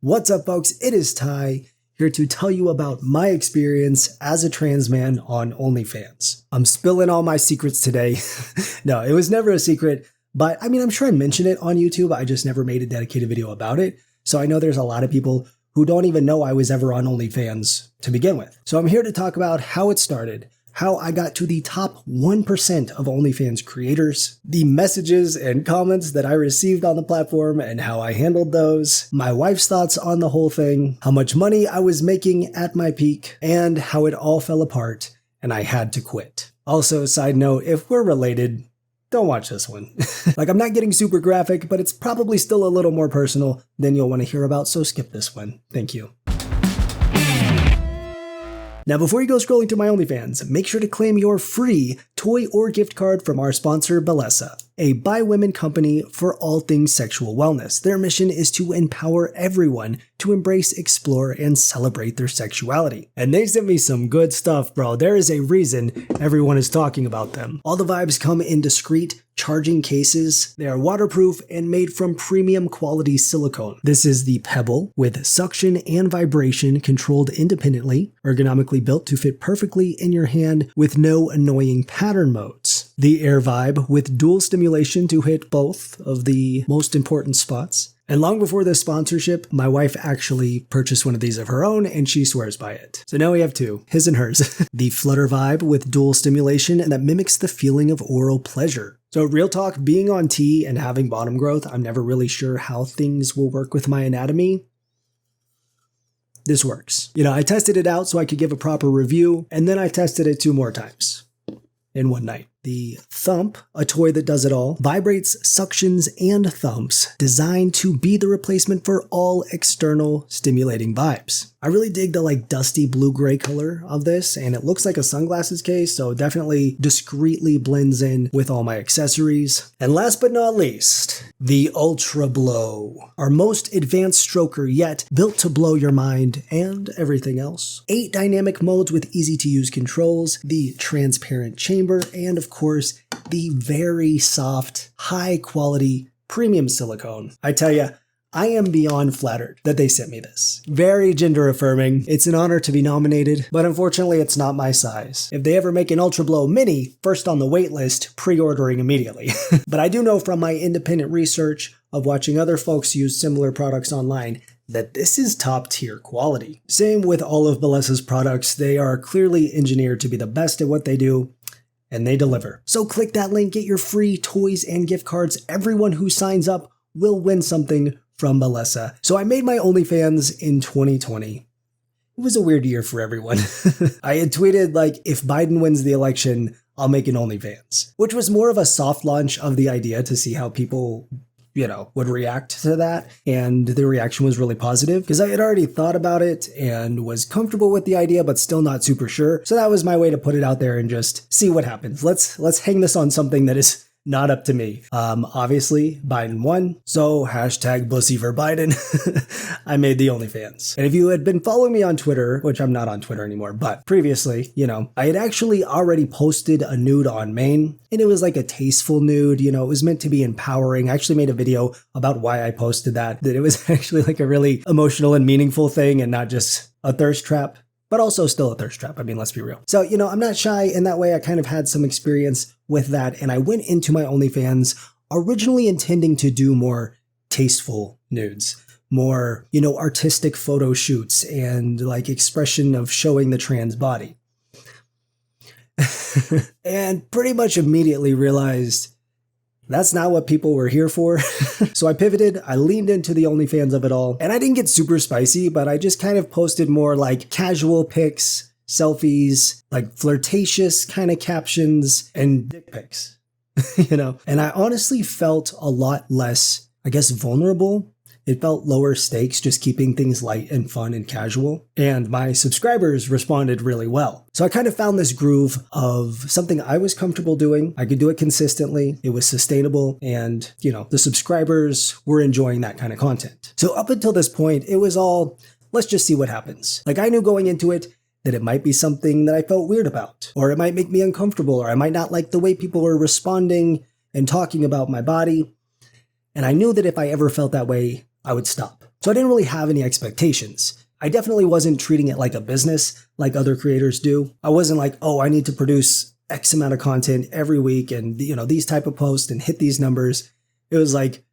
What's up, folks? It is Ty, here to tell you about my experience as a trans man on OnlyFans. I'm spilling all my secrets today. No, it was never a secret, but I'm sure I mentioned it on YouTube. I just never made a dedicated video about it. So I know there's a lot of people who don't even know I was ever on OnlyFans to begin with. So I'm here to talk about how it started, how I got to the top 1% of OnlyFans creators, the messages and comments that I received on the platform and how I handled those, my wife's thoughts on the whole thing, how much money I was making at my peak, and how it all fell apart and I had to quit. Also, side note, if we're related, don't watch this one. I'm not getting super graphic, but it's probably still a little more personal than you'll want to hear about, so skip this one. Thank you. Now, before you go scrolling to my OnlyFans, make sure to claim your free toy or gift card from our sponsor, Bellesa, a bi-women company for all things sexual wellness. Their mission is to empower everyone to embrace, explore, and celebrate their sexuality. And they sent me some good stuff, bro. There is a reason everyone is talking about them. All the vibes come in discreet, charging cases. They are waterproof and made from premium quality silicone. This is the Pebble with suction and vibration controlled independently, ergonomically built to fit perfectly in your hand with no annoying pattern modes. The Air Vibe with dual stimulation to hit both of the most important spots. And long before this sponsorship, my wife actually purchased one of these of her own and she swears by it. So now we have two, his and hers. The Flutter Vibe with dual stimulation and that mimics the feeling of oral pleasure. So real talk, being on T and having bottom growth, I'm never really sure how things will work with my anatomy. This works. I tested it out so I could give a proper review, and then I tested it 2 more times in one night. The Thump, a toy that does it all, vibrates, suctions, and thumps, designed to be the replacement for all external stimulating vibes. I really dig the dusty blue-gray color of this, and it looks like a sunglasses case, so definitely discreetly blends in with all my accessories. And last but not least, the Ultra Blow, our most advanced stroker yet, built to blow your mind and everything else. 8 dynamic modes with easy-to-use controls, the transparent chamber, and of course, the very soft, high-quality premium silicone. I tell ya, I am beyond flattered that they sent me this. Very gender affirming. It's an honor to be nominated, but unfortunately it's not my size. If they ever make an Ultra Blow Mini, first on the wait list, pre-ordering immediately. But I do know from my independent research of watching other folks use similar products online that this is top tier quality. Same with all of Bellesa's products. They are clearly engineered to be the best at what they do, and they deliver. So click that link, get your free toys and gift cards. Everyone who signs up will win something from Bellesa. So I made my OnlyFans in 2020. It was a weird year for everyone. I had tweeted if Biden wins the election, I'll make an OnlyFans, which was more of a soft launch of the idea to see how people would react to that. And the reaction was really positive because I had already thought about it and was comfortable with the idea, but still not super sure. So that was my way to put it out there and just see what happens. Let's hang this on something that is not up to me. Obviously, Biden won, so hashtag Bussy for Biden. I made the OnlyFans. And if you had been following me on Twitter, which I'm not on Twitter anymore, but previously, I had actually already posted a nude on Maine, and it was a tasteful nude, it was meant to be empowering. I actually made a video about why I posted that it was actually a really emotional and meaningful thing and not just a thirst trap. But also still a thirst trap. Let's be real. So, I'm not shy in that way. I kind of had some experience with that. And I went into my OnlyFans originally intending to do more tasteful nudes, more, artistic photo shoots and expression of showing the trans body. And pretty much immediately realized that's not what people were here for. So I pivoted, I leaned into the OnlyFans of it all, and I didn't get super spicy, but I just kind of posted more casual pics, selfies, flirtatious kind of captions, and dick pics, And I honestly felt a lot less, vulnerable. It felt lower stakes, just keeping things light and fun and casual. And my subscribers responded really well. So I kind of found this groove of something I was comfortable doing. I could do it consistently. It was sustainable. And, the subscribers were enjoying that kind of content. So up until this point, it was all, let's just see what happens. I knew going into it that it might be something that I felt weird about, or it might make me uncomfortable, or I might not like the way people were responding and talking about my body. And I knew that if I ever felt that way, I would stop. So I didn't really have any expectations. I definitely wasn't treating it like a business like other creators do. I wasn't like, oh, I need to produce X amount of content every week and, these type of posts and hit these numbers. It was like,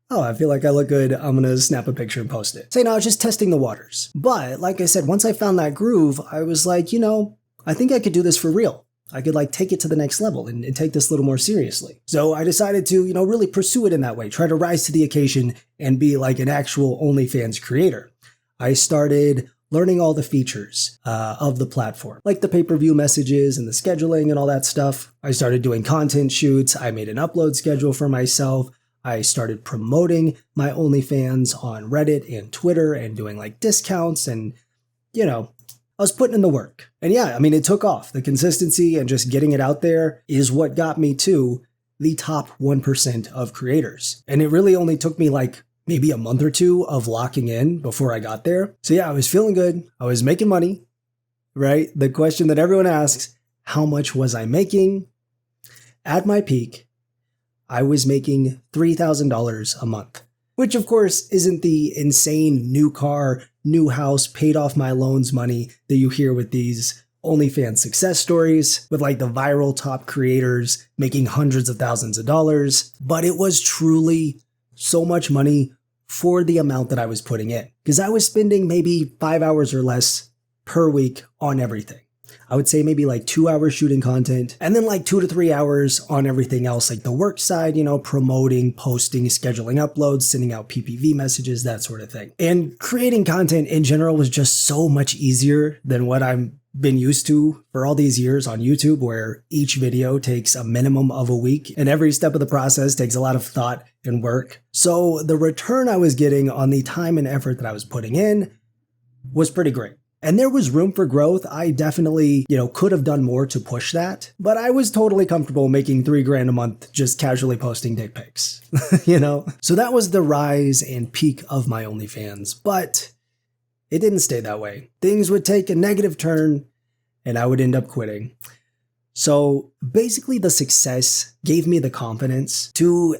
oh, I feel like I look good. I'm going to snap a picture and post it. So, I was just testing the waters. But like I said, once I found that groove, I was like, I think I could do this for real. I could take it to the next level and take this a little more seriously. So I decided to, really pursue it in that way, try to rise to the occasion and be like an actual OnlyFans creator. I started learning all the features of the platform, like the pay-per-view messages and the scheduling and all that stuff. I started doing content shoots. I made an upload schedule for myself. I started promoting my OnlyFans on Reddit and Twitter and doing discounts and, I was putting in the work. And yeah, it took off. The consistency and just getting it out there is what got me to the top 1% of creators. And it really only took me maybe a month or two of locking in before I got there. So yeah, I was feeling good. I was making money, right? The question that everyone asks, how much was I making? At my peak, I was making $3,000 a month, which of course isn't the insane new car, new house, paid off my loans money that you hear with these OnlyFans success stories with the viral top creators making hundreds of thousands of dollars. But it was truly so much money for the amount that I was putting in, because I was spending maybe 5 hours or less per week on everything. I would say maybe 2 hours shooting content and then 2 to 3 hours on everything else, the work side, promoting, posting, scheduling uploads, sending out PPV messages, that sort of thing. And creating content in general was just so much easier than what I've been used to for all these years on YouTube, where each video takes a minimum of a week and every step of the process takes a lot of thought and work. So the return I was getting on the time and effort that I was putting in was pretty great. And there was room for growth. I definitely, could have done more to push that, but I was totally comfortable making $3,000 a month just casually posting dick pics, So that was the rise and peak of my OnlyFans, but it didn't stay that way. Things would take a negative turn and I would end up quitting. So basically the success gave me the confidence to,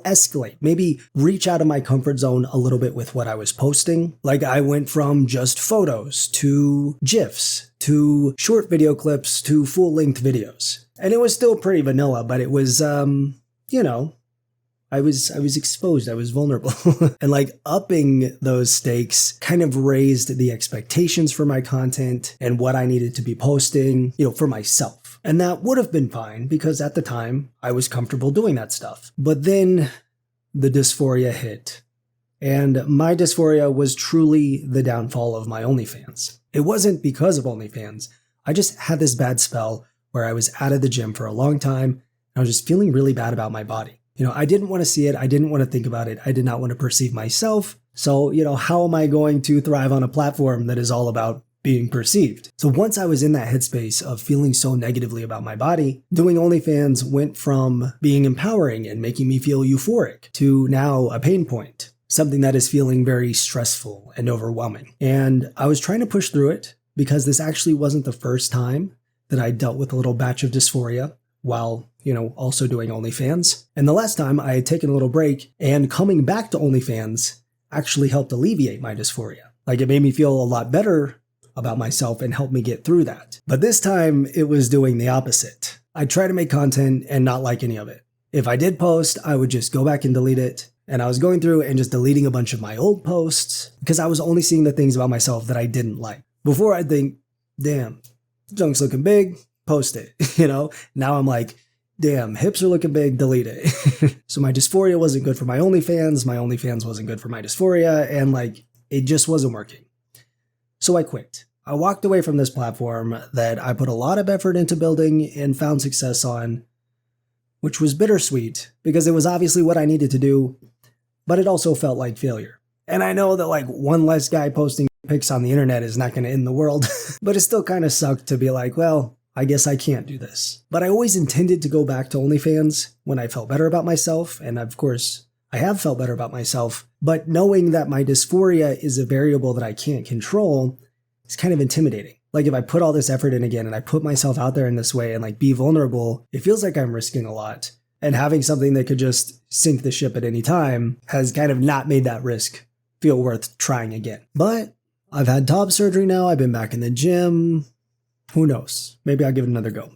escalate, maybe reach out of my comfort zone a little bit with what I was posting. I went from just photos to GIFs to short video clips to full length videos. And it was still pretty vanilla, but it was, I was exposed, I was vulnerable. And upping those stakes kind of raised the expectations for my content and what I needed to be posting, for myself. And that would have been fine because at the time I was comfortable doing that stuff. But then the dysphoria hit. And my dysphoria was truly the downfall of my OnlyFans. It wasn't because of OnlyFans. I just had this bad spell where I was out of the gym for a long time. And I was just feeling really bad about my body. I didn't want to see it. I didn't want to think about it. I did not want to perceive myself. So, how am I going to thrive on a platform that is all about being perceived? So once I was in that headspace of feeling so negatively about my body, doing OnlyFans went from being empowering and making me feel euphoric to now a pain point, something that is feeling very stressful and overwhelming. And I was trying to push through it because this actually wasn't the first time that I dealt with a little batch of dysphoria while, also doing OnlyFans. And the last time I had taken a little break and coming back to OnlyFans actually helped alleviate my dysphoria. It made me feel a lot better about myself and helped me get through that. But this time it was doing the opposite. I try to make content and not like any of it. If I did post, I would just go back and delete it. And I was going through and just deleting a bunch of my old posts because I was only seeing the things about myself that I didn't like. Before I'd think, damn, junk's looking big, post it, Now I'm like, damn, hips are looking big, delete it. So my dysphoria wasn't good for my OnlyFans wasn't good for my dysphoria, and it just wasn't working. So I quit. I walked away from this platform that I put a lot of effort into building and found success on, which was bittersweet because it was obviously what I needed to do, but it also felt like failure. And I know that one less guy posting pics on the internet is not going to end the world, but it still kind of sucked to be well, I guess I can't do this. But I always intended to go back to OnlyFans when I felt better about myself. And of course, I have felt better about myself. But knowing that my dysphoria is a variable that I can't control is kind of intimidating. If I put all this effort in again and I put myself out there in this way and be vulnerable, it feels like I'm risking a lot. And having something that could just sink the ship at any time has kind of not made that risk feel worth trying again. But I've had top surgery now. I've been back in the gym. Who knows? Maybe I'll give it another go.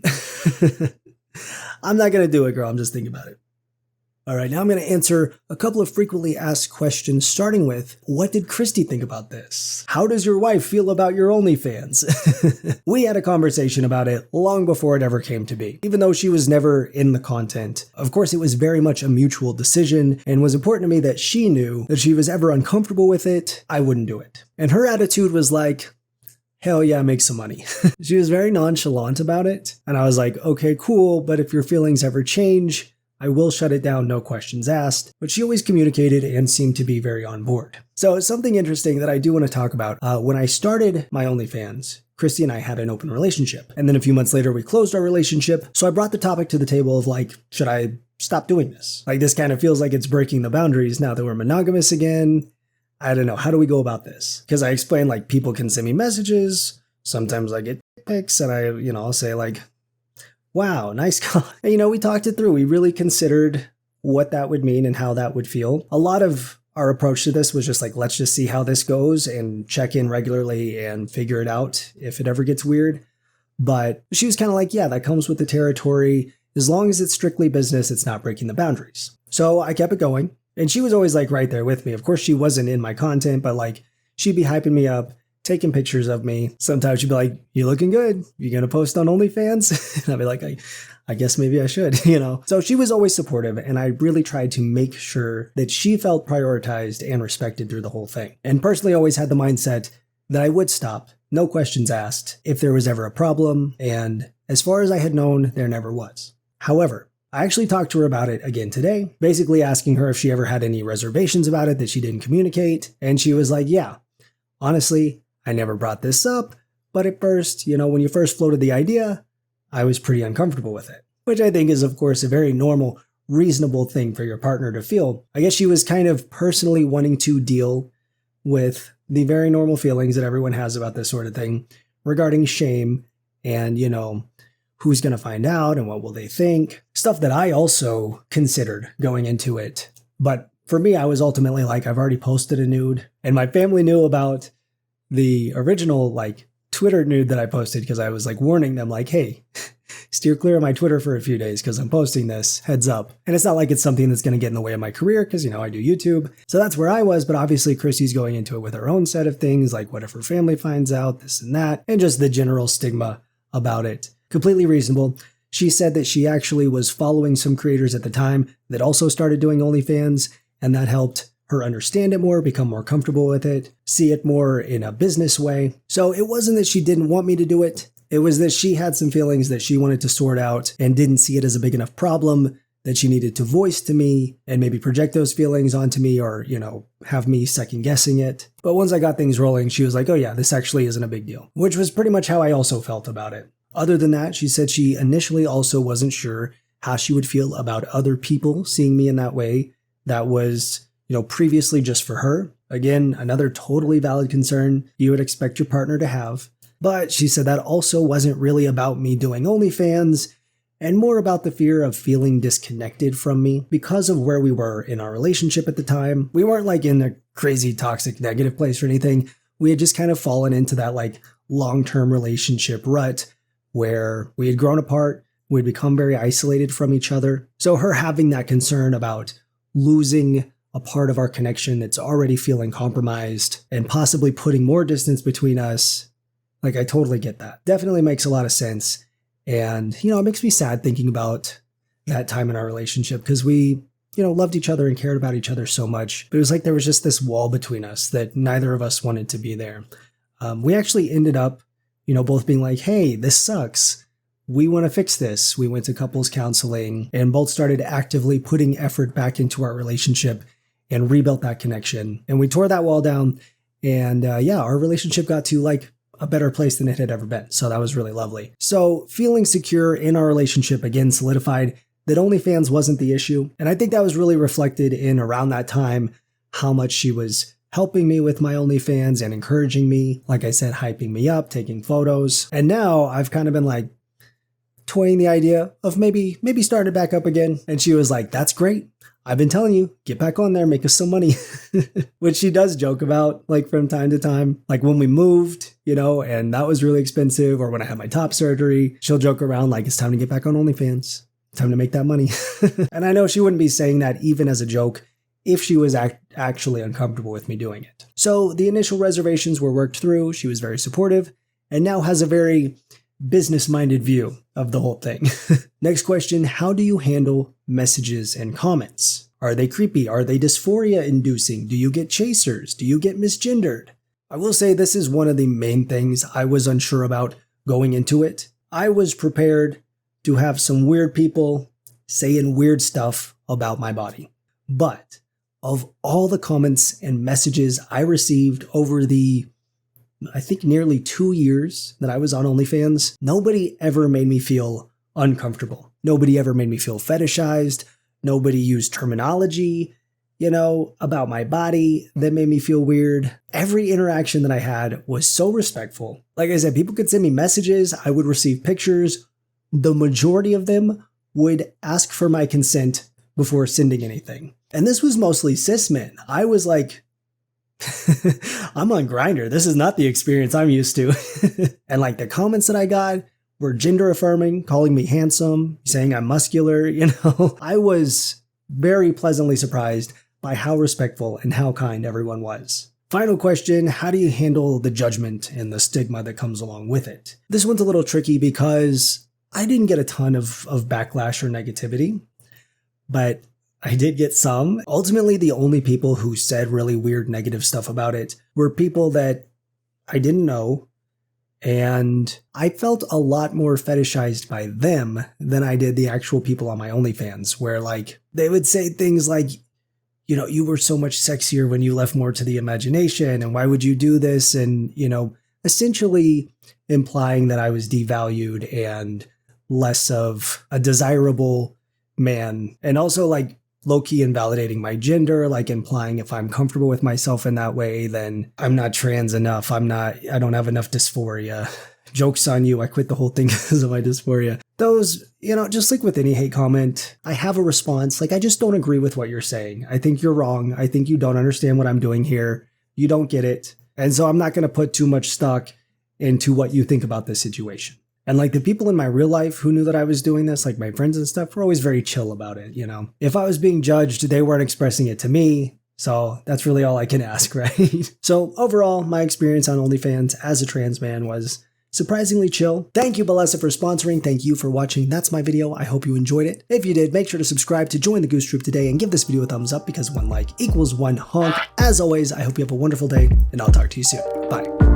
I'm not going to do it, girl. I'm just thinking about it. All right, now I'm going to answer a couple of frequently asked questions, starting with, what did Christy think about this? How does your wife feel about your OnlyFans? We had a conversation about it long before it ever came to be. Even though she was never in the content, of course, it was very much a mutual decision and was important to me that she knew that if she was ever uncomfortable with it, I wouldn't do it. And her attitude was like, hell yeah, make some money. She was very nonchalant about it. And I was like, okay, cool, but if your feelings ever change, I will shut it down, no questions asked, but she always communicated and seemed to be very on board. So something interesting that I do want to talk about, when I started my OnlyFans, Christy and I had an open relationship. And then a few months later, we closed our relationship. So I brought the topic to the table of like, should I stop doing this? Like, this kind of feels like it's breaking the boundaries now that we're monogamous again. I don't know. How do we go about this? Because I explained like people can send me messages. Sometimes I get pics and I'll say like, wow, nice call. And, we talked it through. We really considered what that would mean and how that would feel. A lot of our approach to this was just like, let's just see how this goes and check in regularly and figure it out if it ever gets weird. But she was kind of like, yeah, that comes with the territory. As long as it's strictly business, it's not breaking the boundaries. So I kept it going. And she was always like right there with me. Of course, she wasn't in my content, but like she'd be hyping me up, taking pictures of me. Sometimes she'd be like, you looking good. You going to post on OnlyFans? And I'd be like, I guess maybe I should, So she was always supportive. And I really tried to make sure that she felt prioritized and respected through the whole thing. And personally always had the mindset that I would stop, no questions asked, if there was ever a problem. And as far as I had known, there never was. However, I actually talked to her about it again today, basically asking her if she ever had any reservations about it that she didn't communicate. And she was like, yeah, honestly, I never brought this up, but at first, when you first floated the idea, I was pretty uncomfortable with it, which I think is, of course, a very normal, reasonable thing for your partner to feel. I guess she was kind of personally wanting to deal with the very normal feelings that everyone has about this sort of thing regarding shame and, who's going to find out and what will they think? Stuff that I also considered going into it. But for me, I was ultimately like, I've already posted a nude, and my family knew about the original Twitter nude that I posted because I was warning them hey, steer clear of my Twitter for a few days because I'm posting this, heads up. And it's not like it's something that's going to get in the way of my career because, I do YouTube. So that's where I was. But obviously Christy's going into it with her own set of things, like what if her family finds out, this and that, and just the general stigma about it. Completely reasonable. She said that she actually was following some creators at the time that also started doing OnlyFans, and that helped her understand it more, become more comfortable with it, see it more in a business way. So it wasn't that she didn't want me to do it. It was that she had some feelings that she wanted to sort out and didn't see it as a big enough problem that she needed to voice to me and maybe project those feelings onto me or, have me second guessing it. But once I got things rolling, she was like, oh yeah, this actually isn't a big deal, which was pretty much how I also felt about it. Other than that, she said she initially also wasn't sure how she would feel about other people seeing me in that way. That was, previously just for her. Again, another totally valid concern you would expect your partner to have. But she said that also wasn't really about me doing OnlyFans and more about the fear of feeling disconnected from me because of where we were in our relationship at the time. We weren't in a crazy toxic negative place or anything. We had just kind of fallen into that long-term relationship rut where we had grown apart, we'd become very isolated from each other. So her having that concern about losing a part of our connection that's already feeling compromised and possibly putting more distance between us, I totally get that. Definitely makes a lot of sense. And, it makes me sad thinking about that time in our relationship because we, loved each other and cared about each other so much. But it was there was just this wall between us that neither of us wanted to be there. We actually ended up both being hey, this sucks. We want to fix this. We went to couples counseling and both started actively putting effort back into our relationship and rebuilt that connection. And we tore that wall down. And our relationship got to a better place than it had ever been. So that was really lovely. So feeling secure in our relationship again solidified that OnlyFans wasn't the issue. And I think that was really reflected in around that time how much she was helping me with my OnlyFans and encouraging me, like I said, hyping me up, taking photos. And now I've kind of been toying the idea of maybe starting it back up again. And she was like, that's great. I've been telling you, get back on there, make us some money. Which she does joke about, like, from time to time. Like when we moved, and that was really expensive, or when I had my top surgery, she'll joke around like, it's time to get back on OnlyFans. Time to make that money. And I know she wouldn't be saying that even as a joke if she was actually uncomfortable with me doing it. So the initial reservations were worked through. She was very supportive and now has a very business-minded view of the whole thing. Next question, how do you handle messages and comments? Are they creepy? Are they dysphoria-inducing? Do you get chasers? Do you get misgendered? I will say this is one of the main things I was unsure about going into it. I was prepared to have some weird people saying weird stuff about my body. But of all the comments and messages I received over the, I think, nearly 2 years that I was on OnlyFans, nobody ever made me feel uncomfortable. Nobody ever made me feel fetishized. Nobody used terminology, about my body that made me feel weird. Every interaction that I had was so respectful. Like I said, people could send me messages. I would receive pictures. The majority of them would ask for my consent before sending anything. And this was mostly cis men. I was like, I'm on Grindr. This is not the experience I'm used to. And like the comments that I got were gender affirming, calling me handsome, saying I'm muscular, I was very pleasantly surprised by how respectful and how kind everyone was. Final question, how do you handle the judgment and the stigma that comes along with it? This one's a little tricky because I didn't get a ton of backlash or negativity, but I did get some. Ultimately, the only people who said really weird negative stuff about it were people that I didn't know, and I felt a lot more fetishized by them than I did the actual people on my OnlyFans, where like they would say things like, you were so much sexier when you left more to the imagination, and why would you do this? And, essentially implying that I was devalued and less of a desirable man, and also like low-key invalidating my gender, like implying if I'm comfortable with myself in that way, then I'm not trans enough. I don't have enough dysphoria. Joke's on you. I quit the whole thing because of my dysphoria. Those, just like with any hate comment, I have a response. Like, I just don't agree with what you're saying. I think you're wrong. I think you don't understand what I'm doing here. You don't get it. And so I'm not going to put too much stock into what you think about this situation. And like the people in my real life who knew that I was doing this, like my friends and stuff, were always very chill about it, If I was being judged, they weren't expressing it to me. So that's really all I can ask, right? So overall, my experience on OnlyFans as a trans man was surprisingly chill. Thank you, Balessa, for sponsoring. Thank you for watching. That's my video. I hope you enjoyed it. If you did, make sure to subscribe to join the Goose Troop today and give this video a thumbs up because one like equals one honk. As always, I hope you have a wonderful day and I'll talk to you soon. Bye.